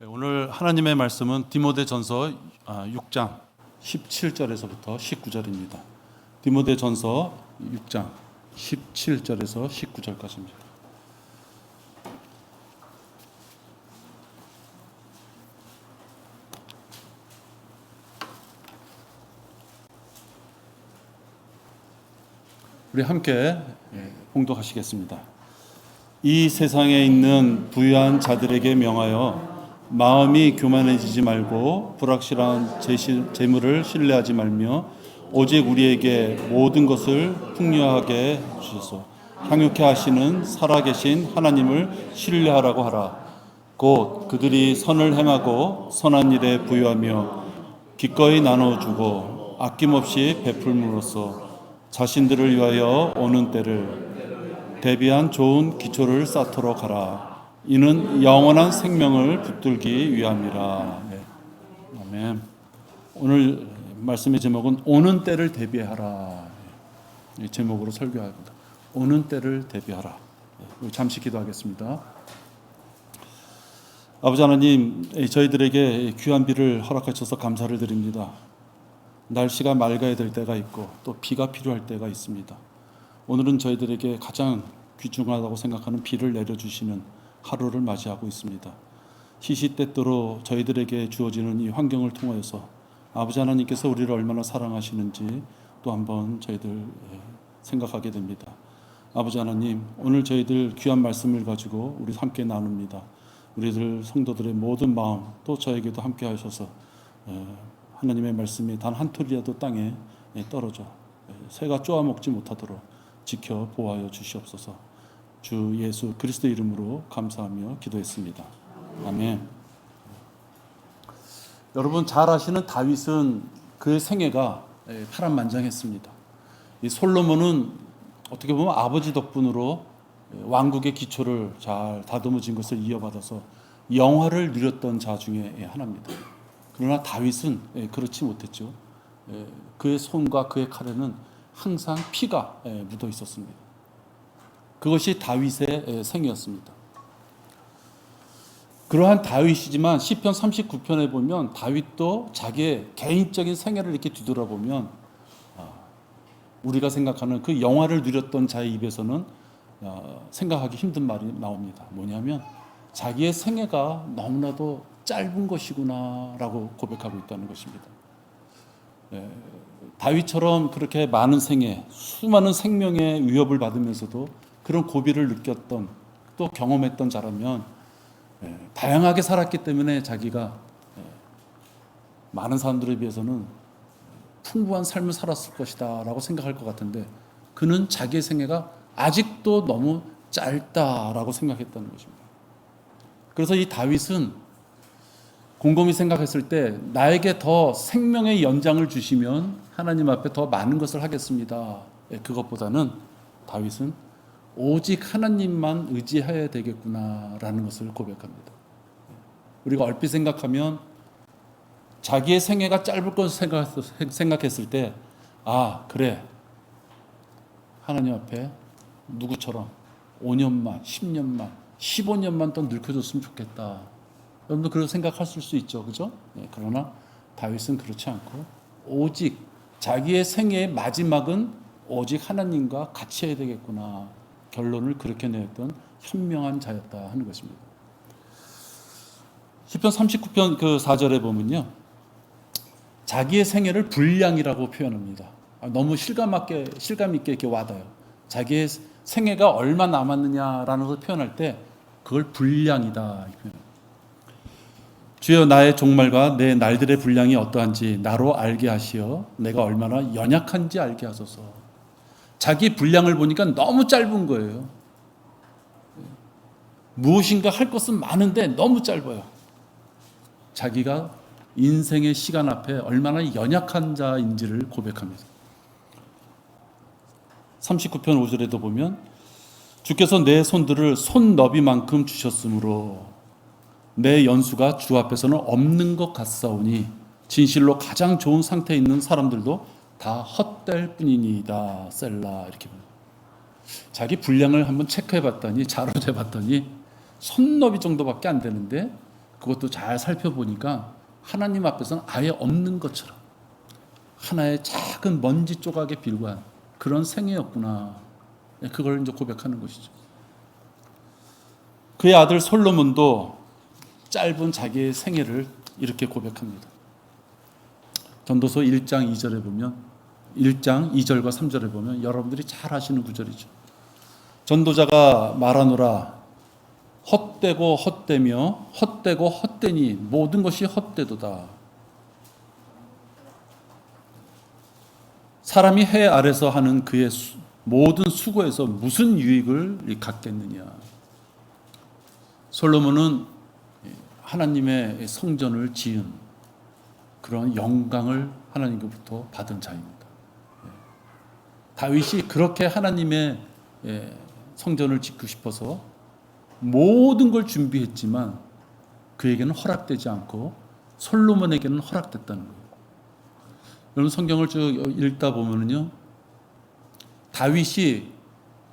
오늘 하나님의 말씀은 디모데전서 6장 17절에서부터 19절입니다. 디모데전서 6장 17절에서 19절까지입니다. 우리 함께 봉독하시겠습니다. 이 세상에 있는 부유한 자들에게 명하여 마음이 교만해지지 말고 불확실한 재물을 신뢰하지 말며 오직 우리에게 모든 것을 풍요하게 주셔서 향유케 하시는 살아계신 하나님을 신뢰하라고 하라. 곧 그들이 선을 행하고 선한 일에 부유하며 기꺼이 나눠주고 아낌없이 베풀므로써 자신들을 위하여 오는 때를 대비한 좋은 기초를 쌓도록 하라. 이는 영원한 생명을 붙들기 위함이라. 네. 아멘. 오늘 말씀의 제목은 오는 때를 대비하라. 이 제목으로 설교합니다. 오는 때를 대비하라. 우리 잠시 기도하겠습니다. 아버지 하나님, 저희들에게 귀한 비를 허락하셔서 감사를 드립니다. 날씨가 맑아야 될 때가 있고 또 비가 필요할 때가 있습니다. 오늘은 저희들에게 가장 귀중하다고 생각하는 비를 내려주시는 하루를 맞이하고 있습니다. 시시때때로 저희들에게 주어지는 이 환경을 통하여서 아버지 하나님께서 우리를 얼마나 사랑하시는지 또 한번 저희들 생각하게 됩니다. 아버지 하나님, 오늘 저희들 귀한 말씀을 가지고 우리 함께 나눕니다. 우리들 성도들의 모든 마음 또 저에게도 함께 하셔서 하나님의 말씀이 단 한 톨이라도 땅에 떨어져 새가 쪼아먹지 못하도록 지켜 보호하여 주시옵소서. 주 예수 그리스도 이름으로 감사하며 기도했습니다. 아멘. 여러분 잘 아시는 다윗은 그의 생애가 파란만장했습니다. 이 솔로몬은 어떻게 보면 아버지 덕분으로 왕국의 기초를 잘 다듬어진 것을 이어받아서 영화를 누렸던 자 중에 하나입니다. 그러나 다윗은 그렇지 못했죠. 그의 손과 그의 칼에는 항상 피가 묻어 있었습니다. 그것이 다윗의 생이었습니다. 그러한 다윗이지만 시편 39편에 보면 다윗도 자기의 개인적인 생애를 이렇게 뒤돌아보면 우리가 생각하는 그 영화를 누렸던 자의 입에서는 생각하기 힘든 말이 나옵니다. 뭐냐면 자기의 생애가 너무나도 짧은 것이구나 라고 고백하고 있다는 것입니다. 다윗처럼 그렇게 많은 생애, 수많은 생명의 위협을 받으면서도 그런 고비를 느꼈던 또 경험했던 자라면 다양하게 살았기 때문에 자기가 많은 사람들에 비해서는 풍부한 삶을 살았을 것이다 라고 생각할 것 같은데 그는 자기의 생애가 아직도 너무 짧다라고 생각했다는 것입니다. 그래서 이 다윗은 곰곰이 생각했을 때 나에게 더 생명의 연장을 주시면 하나님 앞에 더 많은 것을 하겠습니다. 그것보다는 다윗은 오직 하나님만 의지해야 되겠구나라는 것을 고백합니다. 우리가 얼핏 생각하면 자기의 생애가 짧을 것을 생각했을 때 그래 하나님 앞에 누구처럼 5년만 10년만 15년만 더 늙혀줬으면 좋겠다. 여러분도 그렇게 생각하실 수 있죠. 그죠? 그러나 다윗은 그렇지 않고 오직 자기의 생애의 마지막은 오직 하나님과 같이 해야 되겠구나. 결론을 그렇게 내었던 현명한 자였다 하는 것입니다. 시편 39편 그 4절에 보면요. 자기의 생애를 불량이라고 표현합니다. 너무 실감 있게 이렇게 와닿아요. 자기의 생애가 얼마 남았느냐라는 것을 표현할 때 그걸 불량이다. 주여 나의 종말과 내 날들의 분량이 어떠한지 나로 알게 하시어 내가 얼마나 연약한지 알게 하소서. 자기 분량을 보니까 너무 짧은 거예요. 무엇인가 할 것은 많은데 너무 짧아요. 자기가 인생의 시간 앞에 얼마나 연약한 자인지를 고백합니다. 39편 5절에도 보면 주께서 내 손들을 손너비만큼 주셨으므로 내 연수가 주 앞에서는 없는 것 같사오니 진실로 가장 좋은 상태에 있는 사람들도 다 헛될 뿐이니이다. 셀라 이렇게 자기 분량을 한번 체크해 봤더니 자료해 봤더니 손너비 정도밖에 안 되는데 그것도 잘 살펴보니까 하나님 앞에서는 아예 없는 것처럼 하나의 작은 먼지 조각에 불과한 그런 생애였구나. 그걸 이제 고백하는 것이죠. 그의 아들 솔로몬도 짧은 자기의 생애를 이렇게 고백합니다. 전도서 1장 2절에 보면 1장 2절과 3절에 보면 여러분들이 잘 아시는 구절이죠. 전도자가 말하노라 헛되고 헛되며 헛되고 헛되니 모든 것이 헛되도다. 사람이 해 아래서 하는 그의 모든 수고에서 무슨 유익을 갖겠느냐. 솔로몬은 하나님의 성전을 지은 그런 영광을 하나님께로부터 받은 자입니다. 다윗이 그렇게 하나님의 성전을 짓고 싶어서 모든 걸 준비했지만 그에게는 허락되지 않고 솔로몬에게는 허락됐다는 거예요. 여러분 성경을 쭉 읽다 보면요, 다윗이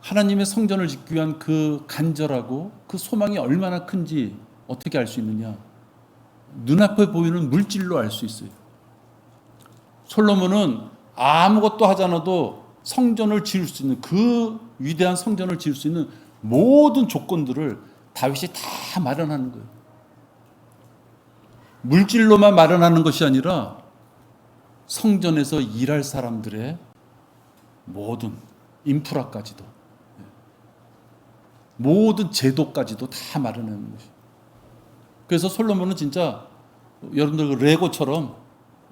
하나님의 성전을 짓기 위한 그 간절하고 그 소망이 얼마나 큰지 어떻게 알 수 있느냐? 눈앞에 보이는 물질로 알 수 있어요. 솔로몬은 아무것도 하지 않아도 성전을 지을 수 있는 그 위대한 성전을 지을 수 있는 모든 조건들을 다윗이 다 마련하는 거예요. 물질로만 마련하는 것이 아니라 성전에서 일할 사람들의 모든 인프라까지도 모든 제도까지도 다 마련하는 것이에요. 그래서 솔로몬은 진짜 여러분들 그 레고처럼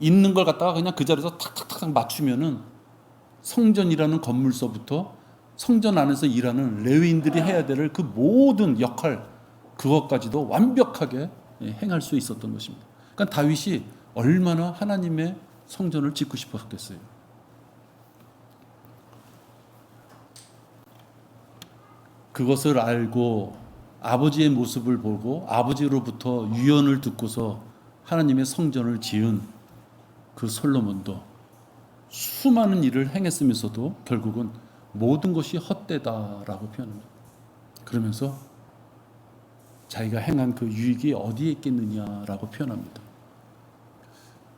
있는 걸 갖다가 그냥 그 자리에서 탁탁탁 맞추면은 성전이라는 건물서부터 성전 안에서 일하는 레위인들이 해야 될 그 모든 역할 그것까지도 완벽하게 행할 수 있었던 것입니다. 그러니까 다윗이 얼마나 하나님의 성전을 짓고 싶었겠어요. 그것을 알고 아버지의 모습을 보고 아버지로부터 유언을 듣고서 하나님의 성전을 지은 그 솔로몬도 수많은 일을 행했으면서도 결국은 모든 것이 헛되다라고 표현합니다. 그러면서 자기가 행한 그 유익이 어디에 있겠느냐라고 표현합니다.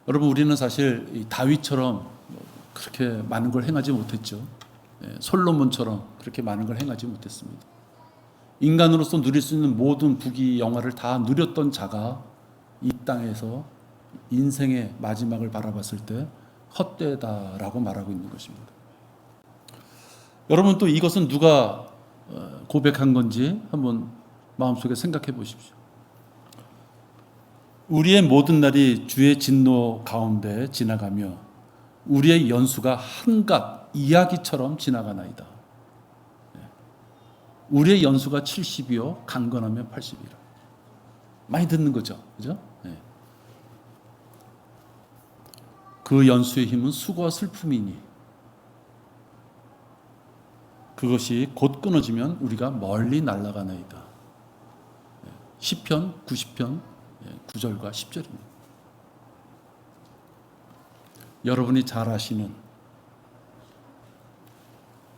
여러분 우리는 사실 이 다윗처럼 그렇게 많은 걸 행하지 못했죠. 솔로몬처럼 그렇게 많은 걸 행하지 못했습니다. 인간으로서 누릴 수 있는 모든 부귀 영화를 다 누렸던 자가 이 땅에서 인생의 마지막을 바라봤을 때 헛되다라고 말하고 있는 것입니다. 여러분 또 이것은 누가 고백한 건지 한번 마음속에 생각해 보십시오. 우리의 모든 날이 주의 진노 가운데 지나가며 우리의 연수가 한갓 이야기처럼 지나가나이다. 우리의 연수가 70이요 강건하면 80이라. 많이 듣는 거죠. 그죠? 그 연수의 힘은 수고와 슬픔이니 그것이 곧 끊어지면 우리가 멀리 날아가나이다. 시편 90편 9절과 10절입니다. 여러분이 잘 아시는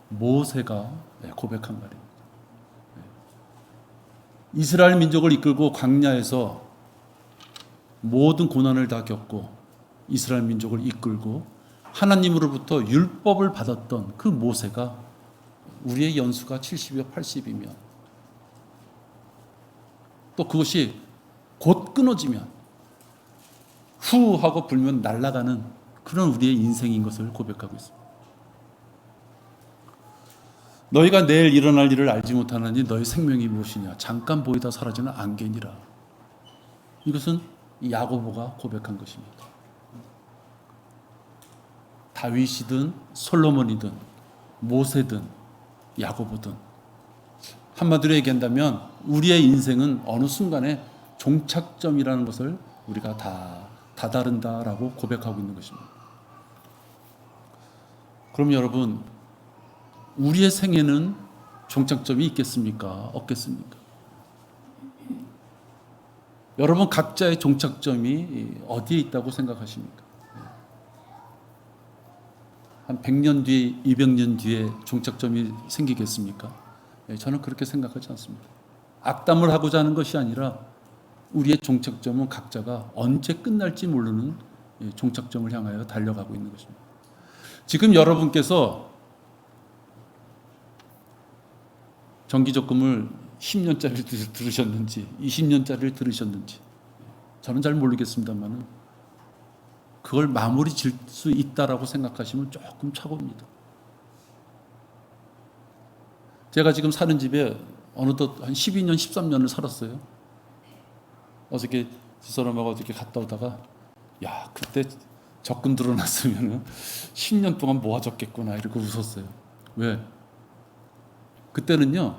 모세가 고백한 말입니다. 이스라엘 민족을 이끌고 광야에서 모든 고난을 다 겪고 이스라엘 민족을 이끌고 하나님으로부터 율법을 받았던 그 모세가 우리의 연수가 70이며 80이면 또 그것이 곧 끊어지면 후 하고 불면 날아가는 그런 우리의 인생인 것을 고백하고 있습니다. 너희가 내일 일어날 일을 알지 못하느니 너희 생명이 무엇이냐 잠깐 보이다 사라지는 안개니라. 이것은 야고보가 고백한 것입니다. 다윗이든 솔로몬이든 모세든 야고보든 한마디로 얘기한다면 우리의 인생은 어느 순간에 종착점이라는 것을 우리가 다 다다른다라고 고백하고 있는 것입니다. 그럼 여러분 우리의 생애는 종착점이 있겠습니까? 없겠습니까? 여러분 각자의 종착점이 어디에 있다고 생각하십니까? 한 100년 뒤에 200년 뒤에 종착점이 생기겠습니까? 저는 그렇게 생각하지 않습니다. 악담을 하고자 하는 것이 아니라 우리의 종착점은 각자가 언제 끝날지 모르는 종착점을 향하여 달려가고 있는 것입니다. 지금 여러분께서 정기적금을 10년짜리 들으셨는지 20년짜리를 들으셨는지 저는 잘 모르겠습니다만 그걸 마무리 질 수 있다라고 생각하시면 조금 착오입니다. 제가 지금 사는 집에 어느덧 한 12년, 13년을 살았어요. 어저께 집사람하고 어저께 갔다 오다가 야, 그때 적금 들어놨으면 10년 동안 모아졌겠구나 이러고 웃었어요. 왜? 그때는요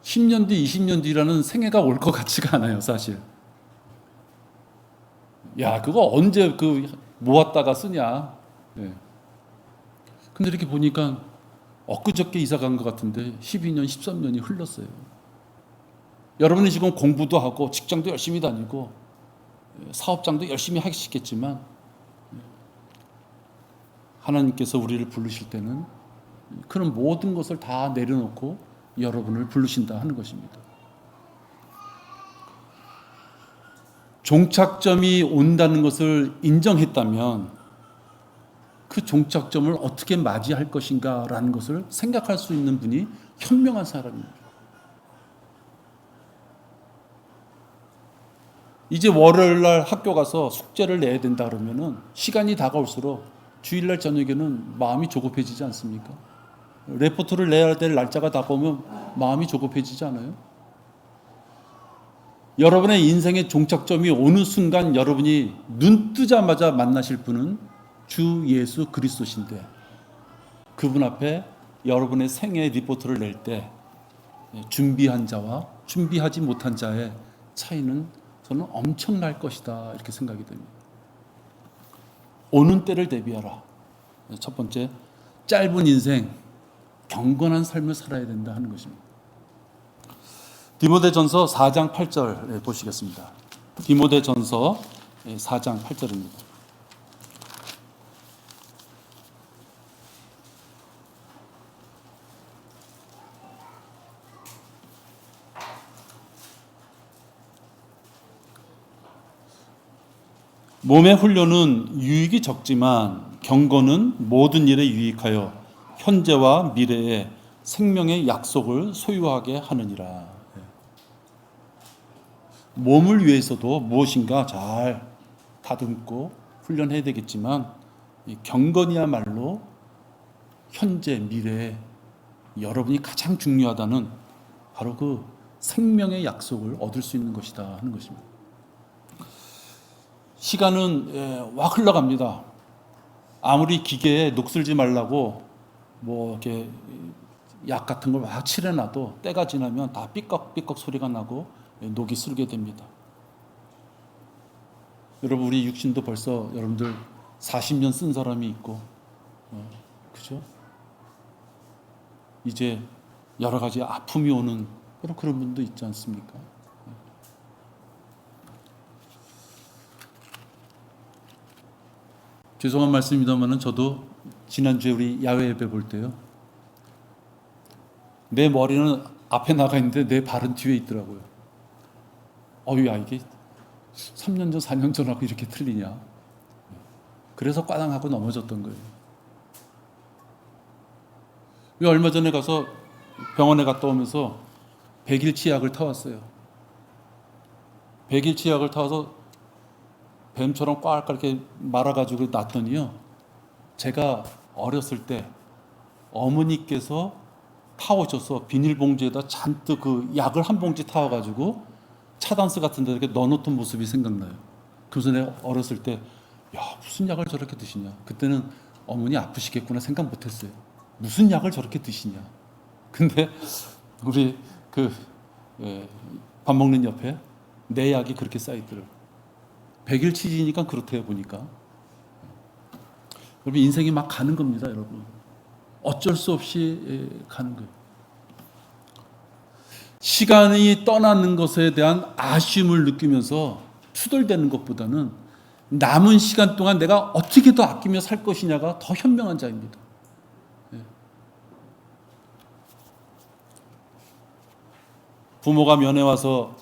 10년 뒤, 20년 뒤라는 생애가 올 것 같지가 않아요, 사실. 야, 그거 언제 모았다가 쓰냐. 네. 근데 이렇게 보니까 엊그저께 이사 간 것 같은데 12년, 13년이 흘렀어요. 여러분이 지금 공부도 하고 직장도 열심히 다니고 사업장도 열심히 하시겠지만 하나님께서 우리를 부르실 때는 그런 모든 것을 다 내려놓고 여러분을 부르신다 하는 것입니다. 종착점이 온다는 것을 인정했다면 그 종착점을 어떻게 맞이할 것인가 라는 것을 생각할 수 있는 분이 현명한 사람입니다. 이제 월요일날 학교 가서 숙제를 내야 된다 그러면은 시간이 다가올수록 주일날 저녁에는 마음이 조급해지지 않습니까? 레포트를 내야 될 날짜가 다가오면 마음이 조급해지지 않아요? 여러분의 인생의 종착점이 오는 순간 여러분이 눈 뜨자마자 만나실 분은 주 예수 그리스도신데 그분 앞에 여러분의 생애 리포트를 낼 때 준비한 자와 준비하지 못한 자의 차이는 저는 엄청날 것이다 이렇게 생각이 됩니다. 오는 때를 대비하라. 첫 번째, 짧은 인생 경건한 삶을 살아야 된다 하는 것입니다. 디모데전서 4장 8절 보시겠습니다. 디모데전서 4장 8절입니다. 몸의 훈련은 유익이 적지만 경건은 모든 일에 유익하여 현재와 미래의 생명의 약속을 소유하게 하느니라. 몸을 위해서도 무엇인가 잘 다듬고 훈련해야 되겠지만 경건이야말로 현재 미래에 여러분이 가장 중요하다는 바로 그 생명의 약속을 얻을 수 있는 것이다 하는 것입니다. 시간은 막 흘러갑니다. 아무리 기계에 녹슬지 말라고 뭐 이렇게 약 같은 걸 막 칠해놔도 때가 지나면 다 삐걱삐걱 소리가 나고 녹이 슬게 됩니다. 여러분 우리 육신도 벌써 여러분들 40년 쓴 사람이 있고 그죠? 이제 여러 가지 아픔이 오는 그런 분도 있지 않습니까? 죄송한 말씀입니다만은 저도 지난주에 우리 야외 예배 볼 때요. 내 머리는 앞에 나가 있는데 내 발은 뒤에 있더라고요. 야 이게 3년 전, 4년 전하고 이렇게 틀리냐. 그래서 꽈당하고 넘어졌던 거예요. 얼마 전에 가서 병원에 갔다 오면서 100일 치약을 타왔어요. 100일 치약을 타서 뱀처럼 꽉 이렇게 말아가지고 놨더니요. 제가 어렸을 때 어머니께서 타오셔서 비닐봉지에다 잔뜩 그 약을 한 봉지 타와가지고 차단스 같은 데 이렇게 넣어놓던 모습이 생각나요. 그래서 내가 어렸을 때 야 무슨 약을 저렇게 드시냐. 그때는 어머니 아프시겠구나 생각 못했어요. 무슨 약을 저렇게 드시냐. 근데 우리 밥 먹는 옆에 내 약이 그렇게 쌓이더라고요. 100일 치지니까 그렇대요 보니까. 여러분 인생이 막 가는 겁니다 여러분. 어쩔 수 없이 가는 거예요. 시간이 떠나는 것에 대한 아쉬움을 느끼면서 투덜대는 것보다는 남은 시간 동안 내가 어떻게 더 아끼며 살 것이냐가 더 현명한 자입니다. 부모가 면회 와서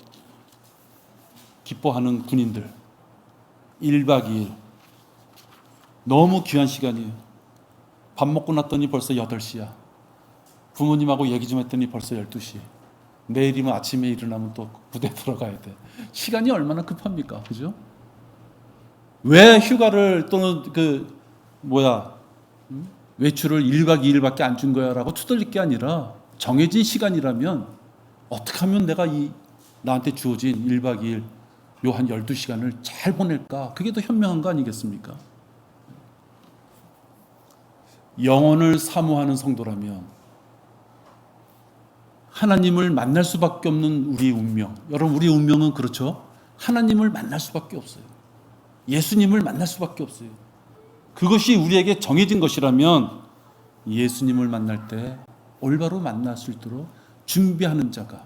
기뻐하는 군인들 1박 2일 너무 귀한 시간이에요. 밥 먹고 났더니 벌써 8시야. 부모님하고 얘기 좀 했더니 벌써 12시. 내일이면 아침에 일어나면 또 부대 들어가야 돼. 시간이 얼마나 급합니까? 그죠? 왜 휴가를 또는 외출을 1박 2일밖에 안 준 거야 라고 투덜릴 게 아니라 정해진 시간이라면 어떻게 하면 내가 나한테 주어진 1박 2일 요 한 12시간을 잘 보낼까? 그게 더 현명한 거 아니겠습니까? 영혼을 사모하는 성도라면 하나님을 만날 수밖에 없는 우리 운명. 여러분, 우리 운명은 그렇죠? 하나님을 만날 수밖에 없어요. 예수님을 만날 수밖에 없어요. 그것이 우리에게 정해진 것이라면 예수님을 만날 때 올바로 만날 수 있도록 준비하는 자가,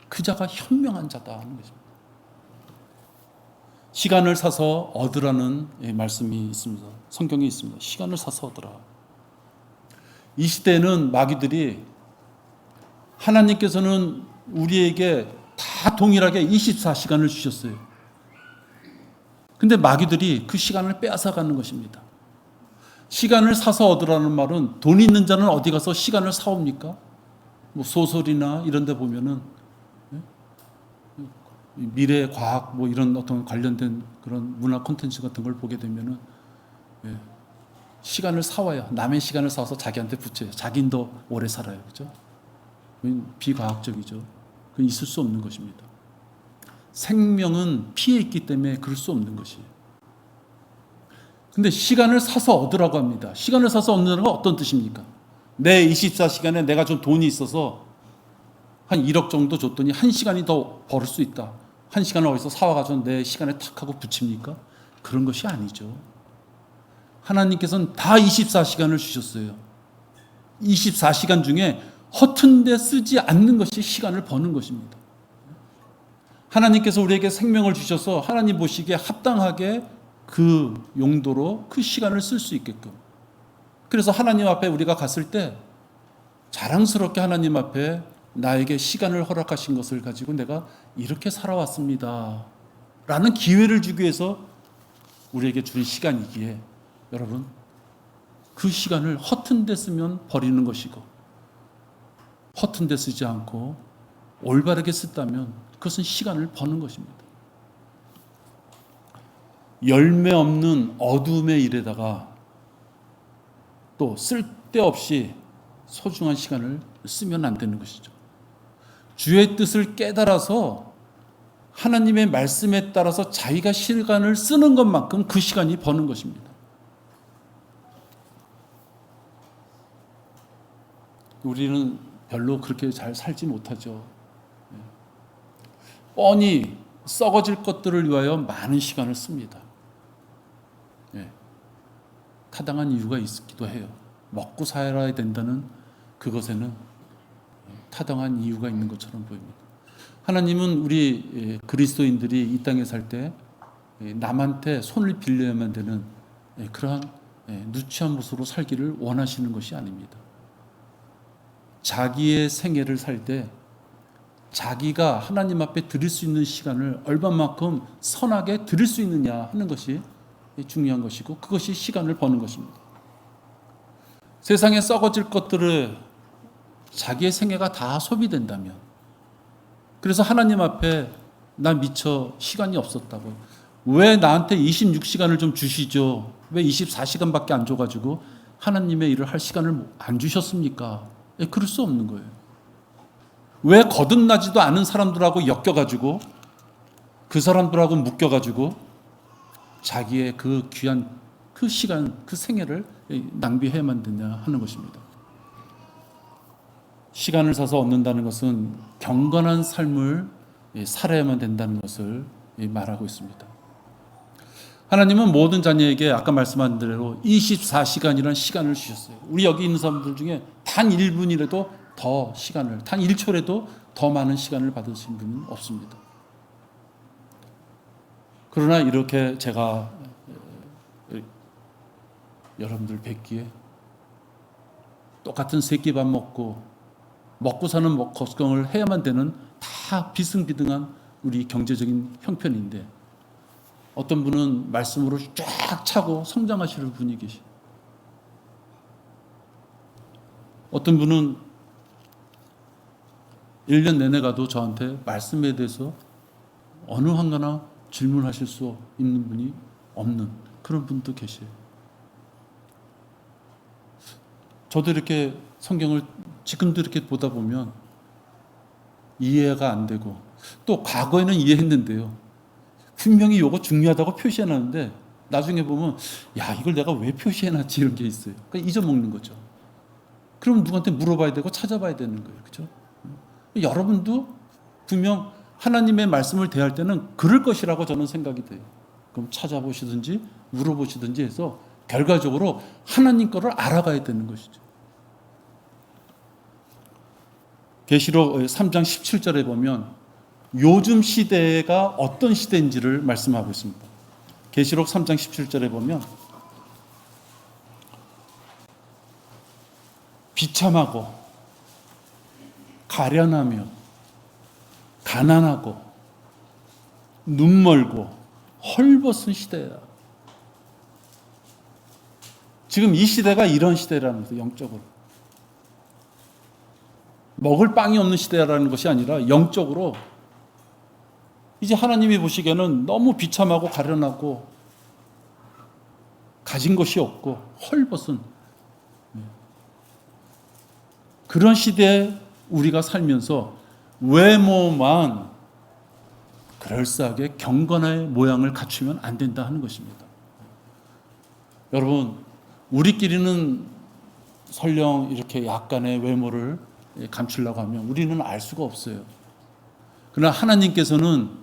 그 자가 현명한 자다 하는 것입니다. 시간을 사서 얻으라는 말씀이 있습니다. 성경에 있습니다. 시간을 사서 얻으라. 이 시대에는 마귀들이 하나님께서는 우리에게 다 동일하게 24시간을 주셨어요. 근데 마귀들이 그 시간을 빼앗아가는 것입니다. 시간을 사서 얻으라는 말은 돈 있는 자는 어디 가서 시간을 사옵니까? 뭐 소설이나 이런 데 보면은 미래 과학 뭐 이런 어떤 관련된 그런 문화 콘텐츠 같은 걸 보게 되면은 시간을 사와요. 남의 시간을 사와서 자기한테 붙여요. 자기는 더 오래 살아요. 그죠? 비과학적이죠. 그건 있을 수 없는 것입니다. 생명은 피에 있기 때문에 그럴 수 없는 것이에요. 근데 시간을 사서 얻으라고 합니다. 시간을 사서 얻는 건 어떤 뜻입니까? 내 24시간에 내가 좀 돈이 있어서 한 1억 정도 줬더니 1시간이 더 벌을 수 있다. 1시간을 어디서 사와가지고 내 시간에 탁 하고 붙입니까? 그런 것이 아니죠. 하나님께서는 다 24시간을 주셨어요. 24시간 중에 허튼 데 쓰지 않는 것이 시간을 버는 것입니다. 하나님께서 우리에게 생명을 주셔서 하나님 보시기에 합당하게 그 용도로 그 시간을 쓸 수 있게끔. 그래서 하나님 앞에 우리가 갔을 때 자랑스럽게 하나님 앞에 나에게 시간을 허락하신 것을 가지고 내가 이렇게 살아왔습니다 라는 기회를 주기 위해서 우리에게 주신 시간이기에 여러분, 그 시간을 허튼 데 쓰면 버리는 것이고 허튼 데 쓰지 않고 올바르게 썼다면 그것은 시간을 버는 것입니다. 열매 없는 어둠의 일에다가 또 쓸데없이 소중한 시간을 쓰면 안 되는 것이죠. 주의 뜻을 깨달아서 하나님의 말씀에 따라서 자기가 시간을 쓰는 것만큼 그 시간이 버는 것입니다. 우리는 별로 그렇게 잘 살지 못하죠. 뻔히 썩어질 것들을 위하여 많은 시간을 씁니다. 타당한 이유가 있기도 해요. 먹고 살아야 된다는 그것에는 타당한 이유가 있는 것처럼 보입니다. 하나님은 우리 그리스도인들이 이 땅에 살 때 남한테 손을 빌려야만 되는 그러한 누추한 모습으로 살기를 원하시는 것이 아닙니다. 자기의 생애를 살 때 자기가 하나님 앞에 드릴 수 있는 시간을 얼마만큼 선하게 드릴 수 있느냐 하는 것이 중요한 것이고 그것이 시간을 버는 것입니다. 세상에 썩어질 것들을 자기의 생애가 다 소비된다면 그래서 하나님 앞에 나 미처 시간이 없었다고 왜 나한테 26시간을 좀 주시죠? 왜 24시간밖에 안 줘가지고 하나님의 일을 할 시간을 안 주셨습니까? 그럴 수 없는 거예요. 왜 거듭나지도 않은 사람들하고 엮여가지고 그 사람들하고 묶여가지고 자기의 그 귀한 그 시간, 그 생애를 낭비해야만 되냐 하는 것입니다. 시간을 사서 얻는다는 것은 경건한 삶을 살아야만 된다는 것을 말하고 있습니다. 하나님은 모든 자녀에게 아까 말씀한 대로 24시간이라는 시간을 주셨어요. 우리 여기 있는 사람들 중에 단 1분이라도 더 시간을, 단 1초라도 더 많은 시간을 받으신 분은 없습니다. 그러나 이렇게 제가 여러분들 뵙기에 똑같은 세끼 밥 먹고 사는 걱정을 해야만 되는 다 비승비등한 우리 경제적인 형편인데 어떤 분은 말씀으로 쫙 차고 성장하시는 분이 계시. 어떤 분은 1년 내내 가도 저한테 말씀에 대해서 어느 한가나 질문하실 수 있는 분이 없는 그런 분도 계세요. 저도 이렇게 성경을 지금도 이렇게 보다 보면 이해가 안 되고 또 과거에는 이해했는데요. 분명히 이거 중요하다고 표시해놨는데 나중에 보면 야 이걸 내가 왜 표시해놨지 이런 게 있어요. 그러니까 잊어먹는 거죠. 그럼 누구한테 물어봐야 되고 찾아봐야 되는 거예요. 그렇죠? 여러분도 분명 하나님의 말씀을 대할 때는 그럴 것이라고 저는 생각이 돼요. 그럼 찾아보시든지 물어보시든지 해서 결과적으로 하나님 거를 알아가야 되는 것이죠. 계시록 3장 17절에 보면 요즘 시대가 어떤 시대인지를 말씀하고 있습니다. 계시록 3장 17절에 보면 비참하고 가련하며 가난하고 눈멀고 헐벗은 시대야. 지금 이 시대가 이런 시대라는 거예요. 영적으로 먹을 빵이 없는 시대라는 것이 아니라 영적으로 이제 하나님이 보시기에는 너무 비참하고 가련하고 가진 것이 없고 헐벗은 그런 시대에 우리가 살면서 외모만 그럴싸하게 경건의 모양을 갖추면 안 된다 하는 것입니다. 여러분, 우리끼리는 설령 이렇게 약간의 외모를 감추려고 하면 우리는 알 수가 없어요. 그러나 하나님께서는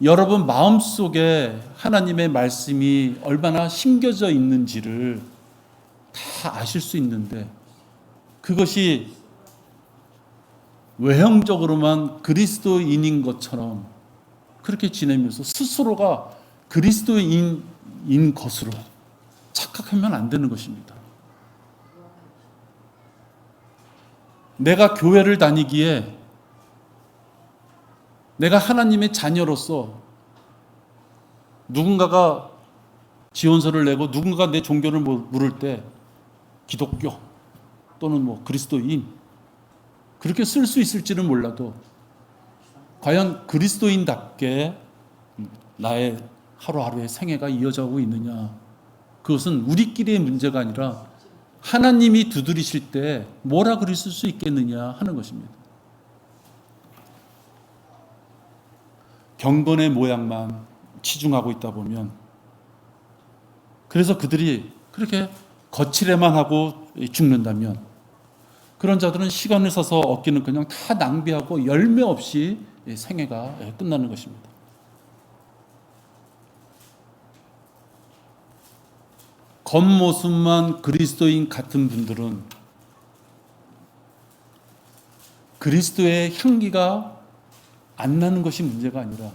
여러분 마음속에 하나님의 말씀이 얼마나 심겨져 있는지를 다 아실 수 있는데 그것이 외형적으로만 그리스도인인 것처럼 그렇게 지내면서 스스로가 그리스도인인 것으로 착각하면 안 되는 것입니다. 내가 교회를 다니기에 내가 하나님의 자녀로서 누군가가 지원서를 내고 누군가가 내 종교를 물을 때 기독교 또는 뭐 그리스도인 그렇게 쓸 수 있을지는 몰라도 과연 그리스도인답게 나의 하루하루의 생애가 이어져 오고 있느냐, 그것은 우리끼리의 문제가 아니라 하나님이 두드리실 때 뭐라 그랬을 수 있겠느냐 하는 것입니다. 경건의 모양만 치중하고 있다 보면 그래서 그들이 그렇게 거칠에만 하고 죽는다면 그런 자들은 시간을 써서 얻기는 그냥 다 낭비하고 열매 없이 생애가 끝나는 것입니다. 겉모습만 그리스도인 같은 분들은 그리스도의 향기가 안 나는 것이 문제가 아니라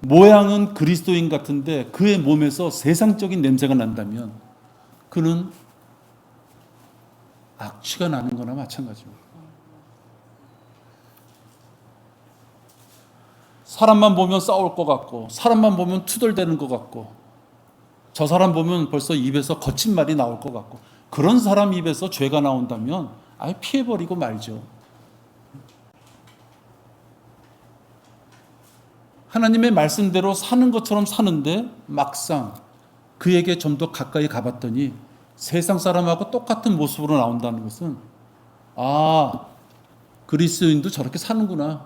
모양은 그리스도인 같은데 그의 몸에서 세상적인 냄새가 난다면 그는 악취가 나는 거나 마찬가지입니다. 사람만 보면 싸울 것 같고 사람만 보면 투덜대는 것 같고 저 사람 보면 벌써 입에서 거친 말이 나올 것 같고 그런 사람 입에서 죄가 나온다면 아예 피해버리고 말죠. 하나님의 말씀대로 사는 것처럼 사는데 막상 그에게 좀 더 가까이 가봤더니 세상 사람하고 똑같은 모습으로 나온다는 것은 아, 그리스도인도 저렇게 사는구나.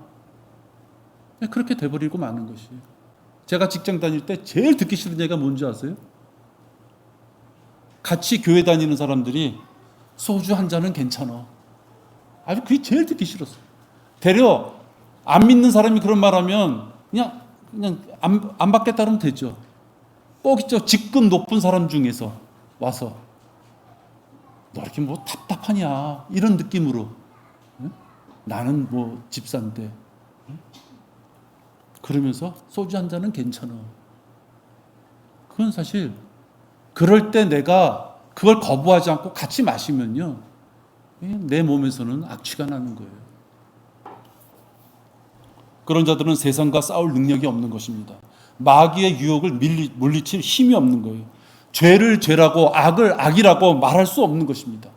그렇게 돼버리고 마는 것이에요. 제가 직장 다닐 때 제일 듣기 싫은 얘기가 뭔지 아세요? 같이 교회 다니는 사람들이 소주 한 잔은 괜찮아. 아주 그게 제일 듣기 싫었어요. 되려 안 믿는 사람이 그런 말하면 그냥 안 받겠다 그러면 되죠. 꼭 있죠. 직급 높은 사람 중에서 와서 너 이렇게 뭐 답답하냐 이런 느낌으로 나는 뭐 집사인데 그러면서 소주 한 잔은 괜찮아. 그건 사실 그럴 때 내가 그걸 거부하지 않고 같이 마시면요 내 몸에서는 악취가 나는 거예요. 그런 자들은 세상과 싸울 능력이 없는 것입니다. 마귀의 유혹을 물리칠 힘이 없는 거예요. 죄를 죄라고 악을 악이라고 말할 수 없는 것입니다.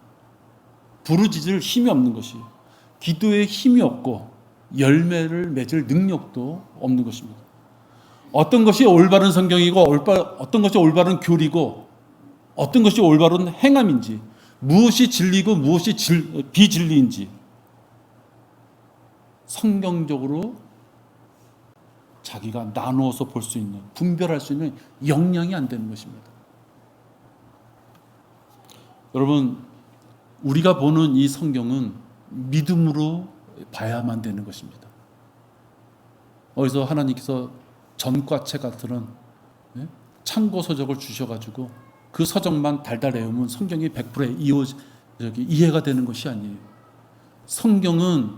부르짖을 힘이 없는 것이, 기도에 힘이 없고 열매를 맺을 능력도 없는 것입니다. 어떤 것이 올바른 성경이고 어떤 것이 올바른 교리고 어떤 것이 올바른 행함인지, 무엇이 진리고 무엇이 비진리인지 성경적으로 자기가 나누어서 볼 수 있는, 분별할 수 있는 역량이 안 되는 것입니다. 여러분, 우리가 보는 이 성경은 믿음으로 봐야만 되는 것입니다. 어디서 하나님께서 전과책 같은 참고 서적을 주셔가지고 그 서적만 달달 외우면 성경이 100% 이해가 되는 것이 아니에요. 성경은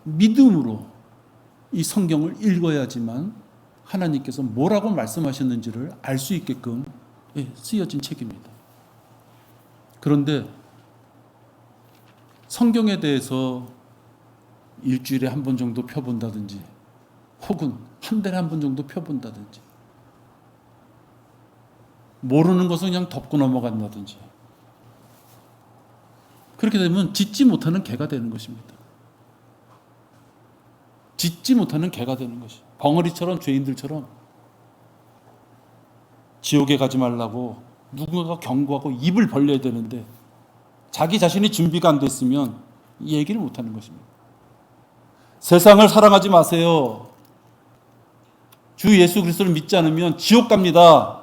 믿음으로 이 성경을 읽어야지만 하나님께서 뭐라고 말씀하셨는지를 알 수 있게끔 쓰여진 책입니다. 그런데 성경에 대해서 일주일에 한 번 정도 펴본다든지 혹은 한 달에 한 번 정도 펴본다든지 모르는 것은 그냥 덮고 넘어간다든지 그렇게 되면 짓지 못하는 개가 되는 것입니다. 짓지 못하는 개가 되는 것이, 벙어리처럼 죄인들처럼 지옥에 가지 말라고 누군가가 경고하고 입을 벌려야 되는데 자기 자신이 준비가 안 됐으면 얘기를 못하는 것입니다. 세상을 사랑하지 마세요. 주 예수 그리스도를 믿지 않으면 지옥 갑니다.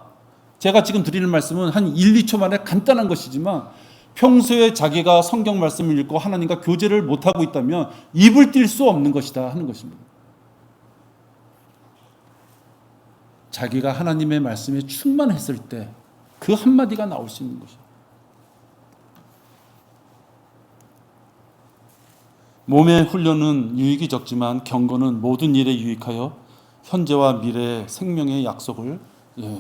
제가 지금 드리는 말씀은 한 1, 2초 만에 간단한 것이지만 평소에 자기가 성경 말씀을 읽고 하나님과 교제를 못하고 있다면 입을 띨 수 없는 것이다 하는 것입니다. 자기가 하나님의 말씀에 충만했을 때 그 한마디가 나올 수 있는 것입니다. 몸의 훈련은 유익이 적지만 경건은 모든 일에 유익하여 현재와 미래의 생명의 약속을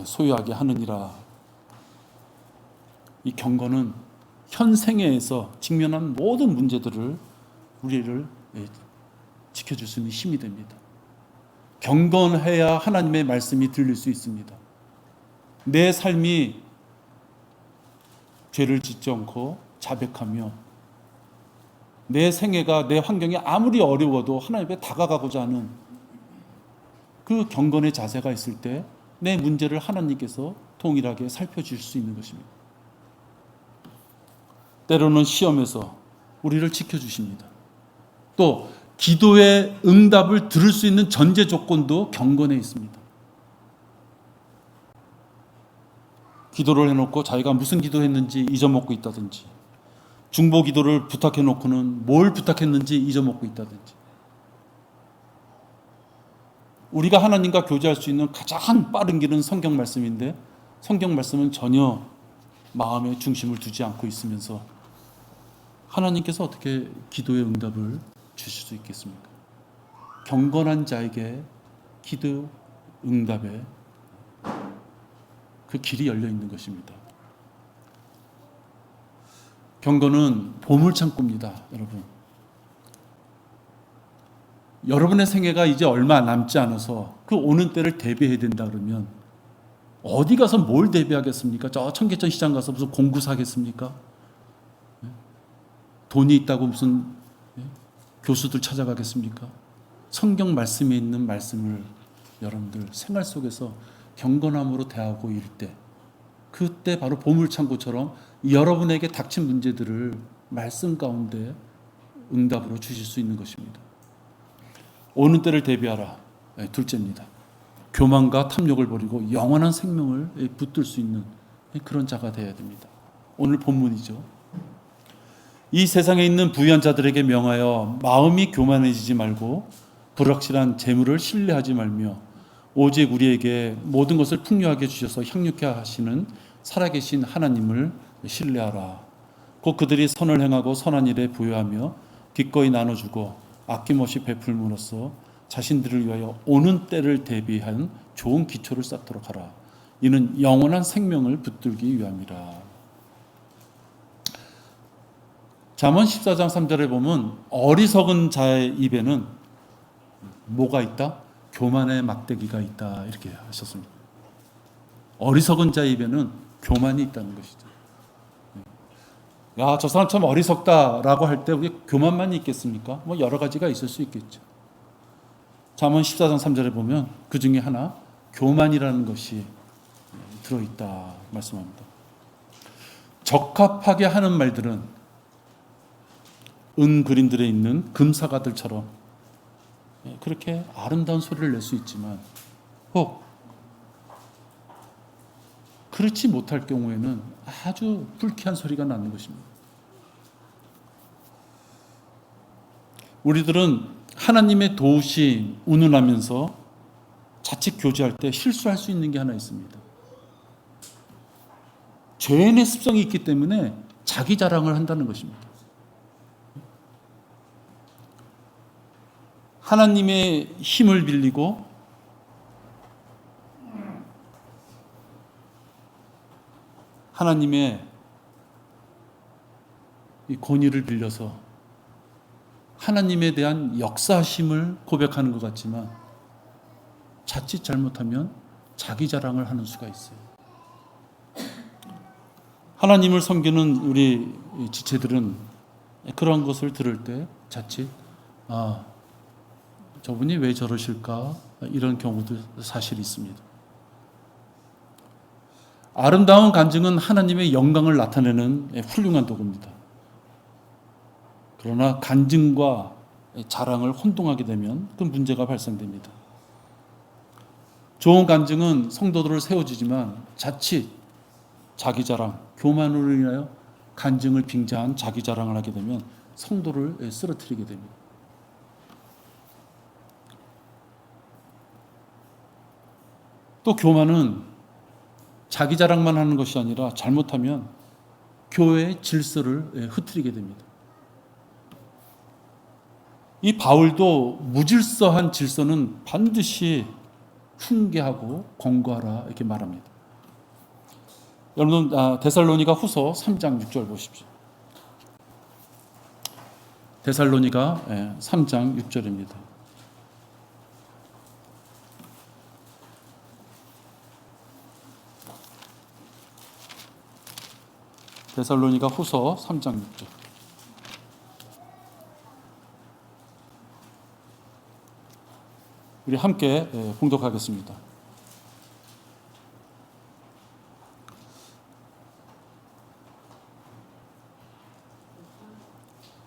소유하게 하느니라. 이 경건은 현생에서 직면한 모든 문제들을 우리를 지켜줄 수 있는 힘이 됩니다. 경건해야 하나님의 말씀이 들릴 수 있습니다. 내 삶이 죄를 짓지 않고 자백하며 내 생애가, 내 환경이 아무리 어려워도 하나님 앞에 다가가고자 하는 그 경건의 자세가 있을 때 내 문제를 하나님께서 동일하게 살펴주실 수 있는 것입니다. 때로는 시험에서 우리를 지켜주십니다. 또 기도의 응답을 들을 수 있는 전제 조건도 경건에 있습니다. 기도를 해놓고 자기가 무슨 기도했는지 잊어먹고 있다든지, 중보 기도를 부탁해놓고는 뭘 부탁했는지 잊어먹고 있다든지, 우리가 하나님과 교제할 수 있는 가장 빠른 길은 성경 말씀인데 성경 말씀은 전혀 마음의 중심을 두지 않고 있으면서 하나님께서 어떻게 기도의 응답을 주실 수 있겠습니까? 경건한 자에게 기도 응답에 그 길이 열려 있는 것입니다. 경건은 보물창고입니다, 여러분. 여러분의 생애가 이제 얼마 남지 않아서 그 오는 때를 대비해야 된다 그러면 어디 가서 뭘 대비하겠습니까? 저 청계천 시장 가서 무슨 공구 사겠습니까? 돈이 있다고 무슨 교수들 찾아가겠습니까? 성경 말씀에 있는 말씀을 여러분들 생활 속에서 경건함으로 대하고 이럴 때, 그때 바로 보물창고처럼 여러분에게 닥친 문제들을 말씀 가운데 응답으로 주실 수 있는 것입니다. 오는 때를 대비하라. 둘째입니다. 교만과 탐욕을 버리고 영원한 생명을 붙들 수 있는 그런 자가 되어야 됩니다. 오늘 본문이죠. 이 세상에 있는 부유한 자들에게 명하여 마음이 교만해지지 말고 불확실한 재물을 신뢰하지 말며 오직 우리에게 모든 것을 풍요하게 주셔서 향유케 하시는 살아계신 하나님을 신뢰하라. 곧 그들이 선을 행하고 선한 일에 부여하며 기꺼이 나눠주고 아낌없이 베풀므로써 자신들을 위하여 오는 때를 대비한 좋은 기초를 쌓도록 하라. 이는 영원한 생명을 붙들기 위함이라. 잠언 14장 3절에 보면 어리석은 자의 입에는 뭐가 있다? 교만의 막대기가 있다. 이렇게 하셨습니다. 어리석은 자의 입에는 교만이 있다는 것이죠. 야, 저 사람 참 어리석다라고 할 때 우리 교만만 있겠습니까? 뭐 여러 가지가 있을 수 있겠죠. 잠언 14장 3절에 보면 그 중에 하나 교만이라는 것이 들어있다 말씀합니다. 적합하게 하는 말들은 은 그림들에 있는 금사가들처럼 그렇게 아름다운 소리를 낼 수 있지만 혹 그렇지 못할 경우에는 아주 불쾌한 소리가 나는 것입니다. 우리들은 하나님의 도우심 운운하면서 자칫 교제할 때 실수할 수 있는 게 하나 있습니다. 죄인의 습성이 있기 때문에 자기 자랑을 한다는 것입니다. 하나님의 힘을 빌리고 하나님의 이 권위를 빌려서 하나님에 대한 역사심을 고백하는 것 같지만 자칫 잘못하면 자기 자랑을 하는 수가 있어요. 하나님을 섬기는 우리 지체들은 그런 것을 들을 때 자칫 저분이 왜 저러실까 이런 경우도 사실 있습니다. 아름다운 간증은 하나님의 영광을 나타내는 훌륭한 도구입니다. 그러나 간증과 자랑을 혼동하게 되면 그 문제가 발생됩니다. 좋은 간증은 성도들을 세워주지만 자칫 자기 자랑, 교만으로 인하여 간증을 빙자한 자기 자랑을 하게 되면 성도를 쓰러뜨리게 됩니다. 또 교만은 자기 자랑만 하는 것이 아니라 잘못하면 교회의 질서를 흐트리게 됩니다. 이 바울도 무질서한 질서는 반드시 훈계하고 권고하라 이렇게 말합니다. 여러분 데살로니가 후서 3장 6절 보십시오. 데살로니가 3장 6절입니다. 데살로니가 후서 3장 6절. 우리 함께 봉독하겠습니다.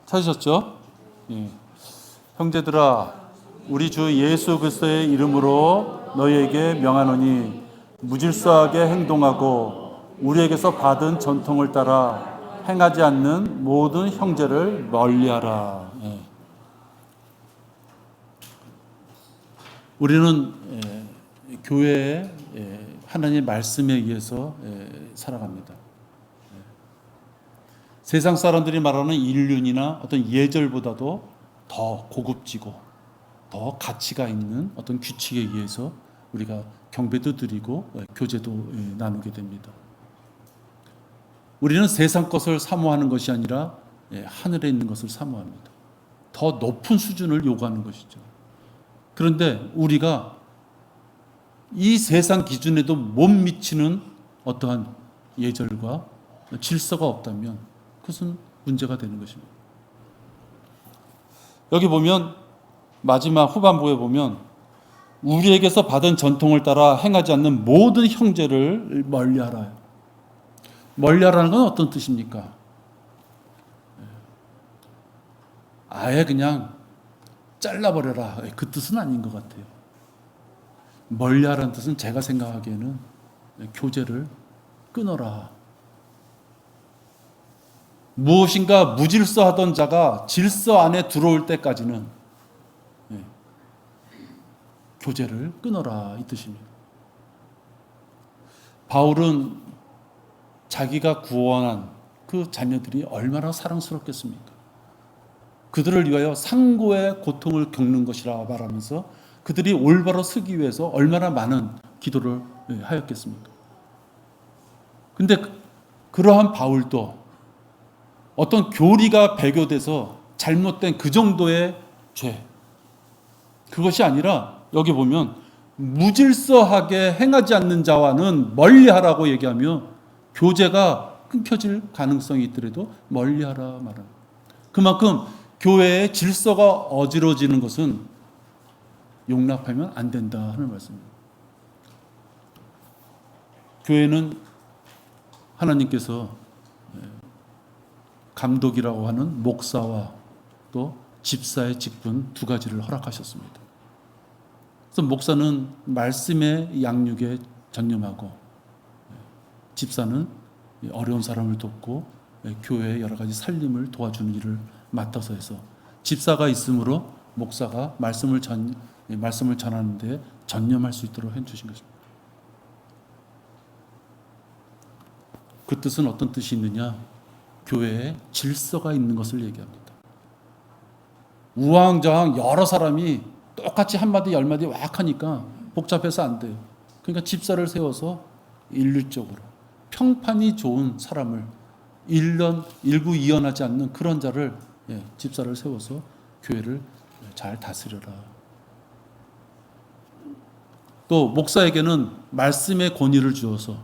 찾으셨죠? 예. 형제들아, 우리 주 예수 그리스도의 이름으로 너희에게 명하노니 무질서하게 행동하고 우리에게서 받은 전통을 따라 행하지 않는 모든 형제를 멀리하라. 예. 우리는 교회에 하나님의 말씀에 의해서 살아갑니다. 세상 사람들이 말하는 인륜이나 어떤 예절보다도 더 고급지고 더 가치가 있는 어떤 규칙에 의해서 우리가 경배도 드리고 교제도 나누게 됩니다. 우리는 세상 것을 사모하는 것이 아니라 하늘에 있는 것을 사모합니다. 더 높은 수준을 요구하는 것이죠. 그런데 우리가 이 세상 기준에도 못 미치는 어떠한 예절과 질서가 없다면 그것은 문제가 되는 것입니다. 여기 보면 마지막 후반부에 보면 우리에게서 받은 전통을 따라 행하지 않는 모든 형제를 멀리하라. 멀리하라는 건 어떤 뜻입니까? 아예 그냥 잘라버려라. 그 뜻은 아닌 것 같아요. 멀리하라는 뜻은 제가 생각하기에는 교제를 끊어라. 무엇인가 무질서하던 자가 질서 안에 들어올 때까지는 교제를 끊어라 이 뜻입니다. 바울은 자기가 구원한 그 자녀들이 얼마나 사랑스럽겠습니까? 그들을 위하여 상고의 고통을 겪는 것이라 말하면서 그들이 올바로 서기 위해서 얼마나 많은 기도를 하였겠습니까? 근데 그러한 바울도 어떤 교리가 배교돼서 잘못된 그 정도의 죄, 그것이 아니라 여기 보면 무질서하게 행하지 않는 자와는 멀리하라고 얘기하며 교제가 끊겨질 가능성이 있더라도 멀리하라 말합니다. 그만큼 교회의 질서가 어지러지는 것은 용납하면 안 된다 하는 말씀입니다. 교회는 하나님께서 감독이라고 하는 목사와 또 집사의 직분 두 가지를 허락하셨습니다. 그래서 목사는 말씀의 양육에 전념하고 집사는 어려운 사람을 돕고 교회의 여러 가지 살림을 도와주는 일을 맡아서 해서 집사가 있으므로 목사가 말씀을 전하는 데 전념할 수 있도록 해주신 것입니다. 그 뜻은 어떤 뜻이 있느냐? 교회에 질서가 있는 것을 얘기합니다. 우왕좌왕 여러 사람이 똑같이 한마디 열마디 왁 하니까 복잡해서 안 돼요. 그러니까 집사를 세워서 일률적으로 평판이 좋은 사람을 일구이연하지 않는 그런 자를 집사를 세워서 교회를 잘 다스려라. 또 목사에게는 말씀의 권위를 주어서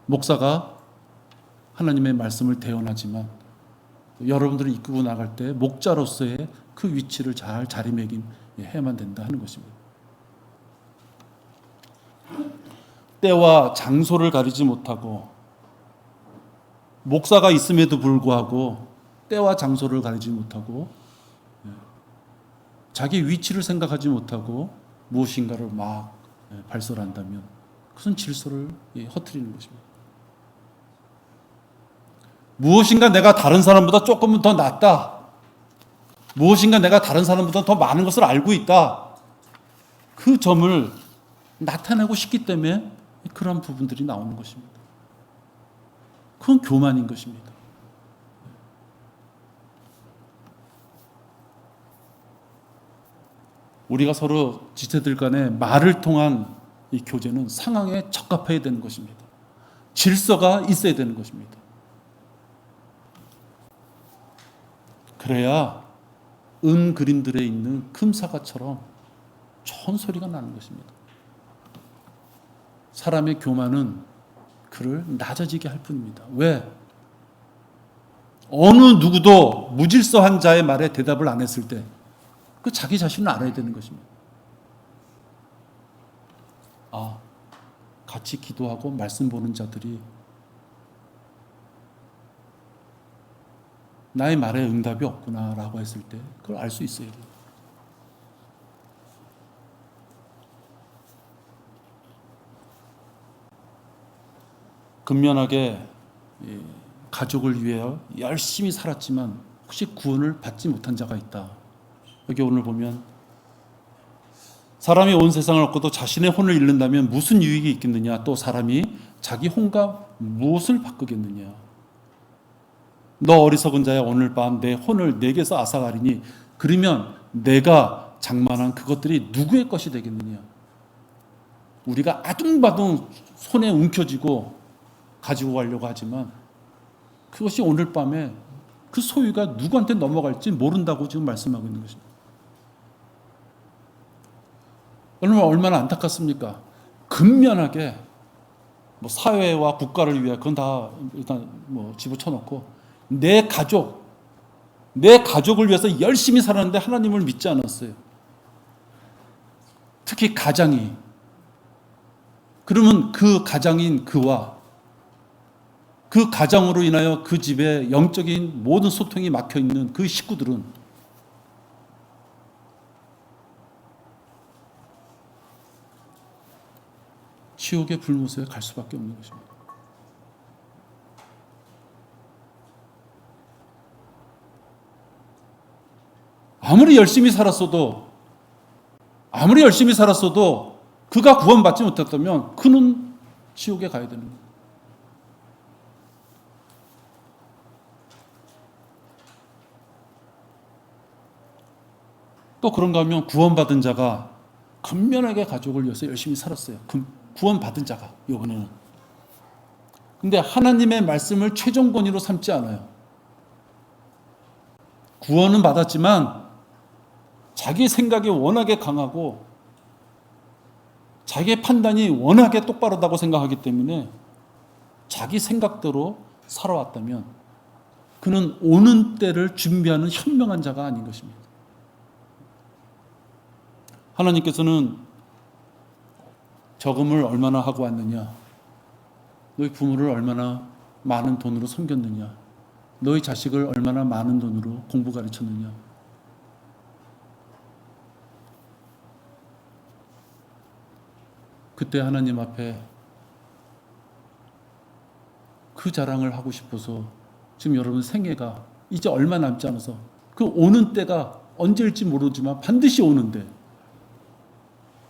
목사가 하나님의 말씀을 대언하지만 여러분들을 이끌고 나갈 때 목자로서의 그 위치를 잘 자리매김해야만 된다 하는 것입니다. 때와 장소를 가리지 못하고 목사가 있음에도 불구하고 때와 장소를 가리지 못하고 자기 위치를 생각하지 못하고 무엇인가를 막 발설한다면 그것은 질서를 허트리는 것입니다. 무엇인가 내가 다른 사람보다 조금은 더 낫다. 무엇인가 내가 다른 사람보다 더 많은 것을 알고 있다. 그 점을 나타내고 싶기 때문에 그런 부분들이 나오는 것입니다. 그건 교만인 것입니다. 우리가 서로 지체들 간에 말을 통한 이 교제는 상황에 적합해야 되는 것입니다. 질서가 있어야 되는 것입니다. 그래야 그림들에 있는 금사과처럼 좋은 소리가 나는 것입니다. 사람의 교만은 그를 낮아지게 할 뿐입니다. 왜? 어느 누구도 무질서한 자의 말에 대답을 안 했을 때 그 자기 자신을 알아야 되는 것입니다. 같이 기도하고 말씀 보는 자들이 나의 말에 응답이 없구나라고 했을 때 그걸 알 수 있어야 돼요. 근면하게 가족을 위하여 열심히 살았지만 혹시 구원을 받지 못한 자가 있다. 여기 오늘 보면 사람이 온 세상을 얻고도 자신의 혼을 잃는다면 무슨 유익이 있겠느냐. 또 사람이 자기 혼과 무엇을 바꾸겠느냐. 너 어리석은 자야, 오늘 밤 내 혼을 내게서 앗아가리니 그러면 내가 장만한 그것들이 누구의 것이 되겠느냐. 우리가 아둥바둥 손에 움켜쥐고 가지고 가려고 하지만 그것이 오늘 밤에 그 소유가 누구한테 넘어갈지 모른다고 지금 말씀하고 있는 것입니다. 얼마나 안타깝습니까? 근면하게 사회와 국가를 위해 그건 다 일단 집어쳐놓고 내 가족을 위해서 열심히 살았는데 하나님을 믿지 않았어요. 특히 가장이. 그러면 그 가장인 그와 그 가장으로 인하여 그 집에 영적인 모든 소통이 막혀있는 그 식구들은 지옥의 불못에 갈 수밖에 없는 것입니다. 아무리 열심히 살았어도 그가 구원받지 못했다면 그는 지옥에 가야 되는 거예요. 또 그런가 하면 구원받은 자가 근면하게 가족을 위해서 열심히 살았어요. 구원받은 자가 이번에는. 근데 하나님의 말씀을 최종 권위로 삼지 않아요. 구원은 받았지만 자기 생각이 워낙에 강하고 자기의 판단이 워낙에 똑바르다고 생각하기 때문에 자기 생각대로 살아왔다면 그는 오는 때를 준비하는 현명한 자가 아닌 것입니다. 하나님께서는 저금을 얼마나 하고 왔느냐, 너희 부모를 얼마나 많은 돈으로 섬겼느냐, 너희 자식을 얼마나 많은 돈으로 공부 가르쳤느냐, 그때 하나님 앞에 그 자랑을 하고 싶어서 지금 여러분 생애가 이제 얼마 남지 않아서 그 오는 때가 언제일지 모르지만 반드시 오는데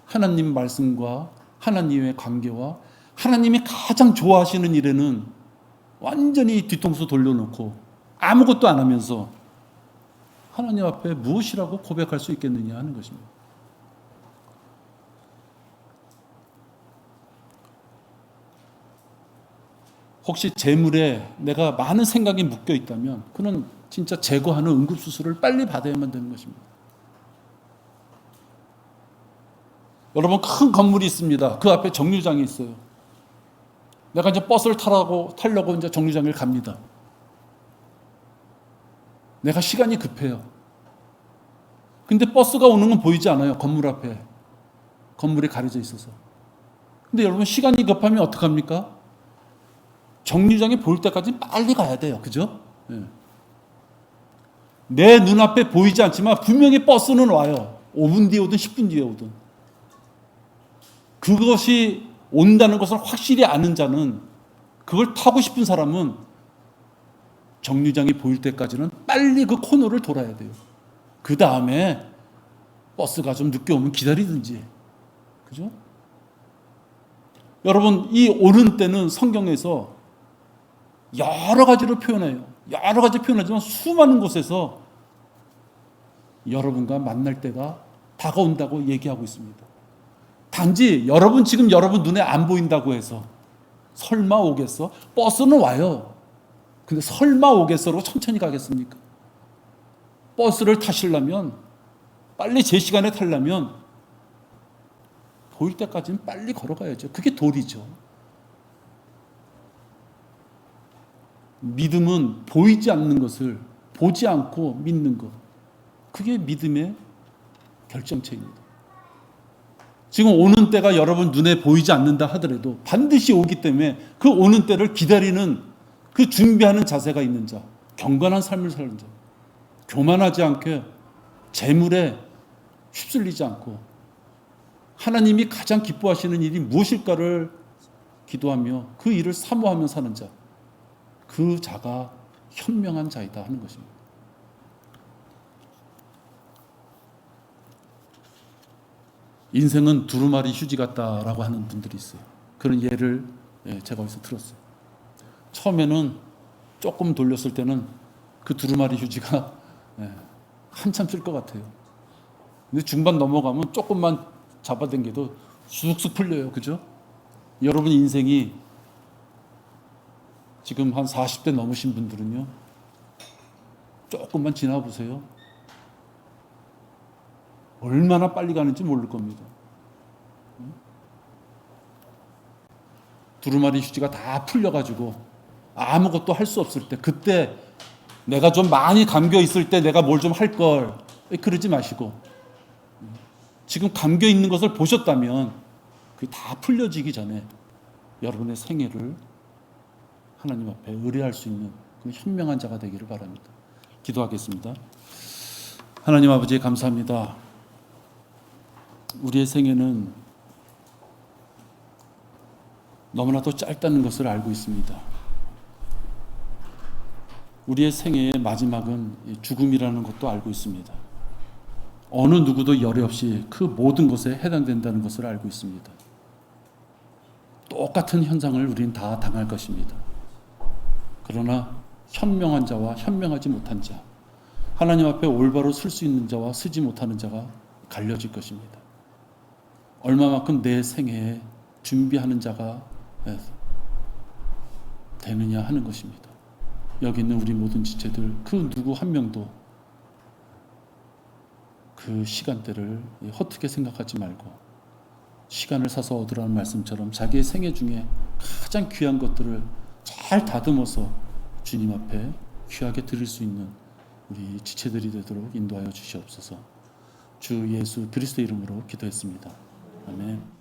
하나님 말씀과 하나님의 관계와 하나님이 가장 좋아하시는 일에는 완전히 뒤통수 돌려놓고 아무것도 안 하면서 하나님 앞에 무엇이라고 고백할 수 있겠느냐 하는 것입니다. 혹시 재물에 내가 많은 생각이 묶여 있다면 그는 진짜 제거하는 응급수술을 빨리 받아야만 되는 것입니다. 여러분, 큰 건물이 있습니다. 그 앞에 정류장이 있어요. 내가 이제 버스를 타려고 이제 정류장을 갑니다. 내가 시간이 급해요. 근데 버스가 오는 건 보이지 않아요. 건물 앞에. 건물이 가려져 있어서. 근데 여러분, 시간이 급하면 어떡합니까? 정류장이 보일 때까지 빨리 가야 돼요. 그죠? 네. 내 눈앞에 보이지 않지만 분명히 버스는 와요. 5분 뒤에 오든 10분 뒤에 오든. 그것이 온다는 것을 확실히 아는 자는, 그걸 타고 싶은 사람은 정류장이 보일 때까지는 빨리 그 코너를 돌아야 돼요. 그 다음에 버스가 좀 늦게 오면 기다리든지. 그죠? 여러분, 이 오는 때는 성경에서 여러 가지로 표현해요. 여러 가지 표현하지만 수많은 곳에서 여러분과 만날 때가 다가온다고 얘기하고 있습니다. 단지 여러분 지금 여러분 눈에 안 보인다고 해서 설마 오겠어? 버스는 와요. 근데 설마 오겠어라고 천천히 가겠습니까? 버스를 타시려면, 빨리 제 시간에 타려면 보일 때까지는 빨리 걸어가야죠. 그게 도리죠. 믿음은 보이지 않는 것을 보지 않고 믿는 것. 그게 믿음의 결정체입니다. 지금 오는 때가 여러분 눈에 보이지 않는다 하더라도 반드시 오기 때문에 그 오는 때를 기다리는, 그 준비하는 자세가 있는 자, 경건한 삶을 사는 자, 교만하지 않게 재물에 휩쓸리지 않고 하나님이 가장 기뻐하시는 일이 무엇일까를 기도하며 그 일을 사모하며 사는 자, 그 자가 현명한 자이다 하는 것입니다. 인생은 두루마리 휴지 같다라고 하는 분들이 있어요. 그런 예를 제가 어디서 들었어요. 처음에는 조금 돌렸을 때는 그 두루마리 휴지가 한참 쓸 것 같아요. 근데 중반 넘어가면 조금만 잡아당겨도 쑥쑥 풀려요. 그죠? 여러분 인생이 지금 한 40대 넘으신 분들은요, 조금만 지나보세요. 얼마나 빨리 가는지 모를 겁니다. 두루마리 휴지가 다 풀려가지고 아무것도 할 수 없을 때, 그때 내가 좀 많이 감겨 있을 때 내가 뭘 좀 할 걸, 그러지 마시고 지금 감겨 있는 것을 보셨다면 그게 다 풀려지기 전에 여러분의 생애를 하나님 앞에 의뢰할 수 있는 그 현명한 자가 되기를 바랍니다. 기도하겠습니다. 하나님 아버지, 감사합니다. 우리의 생애는 너무나도 짧다는 것을 알고 있습니다. 우리의 생애의 마지막은 죽음이라는 것도 알고 있습니다. 어느 누구도 열애 없이 그 모든 것에 해당된다는 것을 알고 있습니다. 똑같은 현상을 우리는 다 당할 것입니다. 그러나 현명한 자와 현명하지 못한 자, 하나님 앞에 올바로 설 수 있는 자와 서지 못하는 자가 갈려질 것입니다. 얼마만큼 내 생애에 준비하는 자가 되느냐 하는 것입니다. 여기 있는 우리 모든 지체들, 그 누구 한 명도 그 시간대를 허투게 생각하지 말고 시간을 사서 얻으라는 말씀처럼 자기의 생애 중에 가장 귀한 것들을 잘 다듬어서 주님 앞에 귀하게 드릴 수 있는 우리 지체들이 되도록 인도하여 주시옵소서. 주 예수 그리스도 이름으로 기도했습니다. 아멘.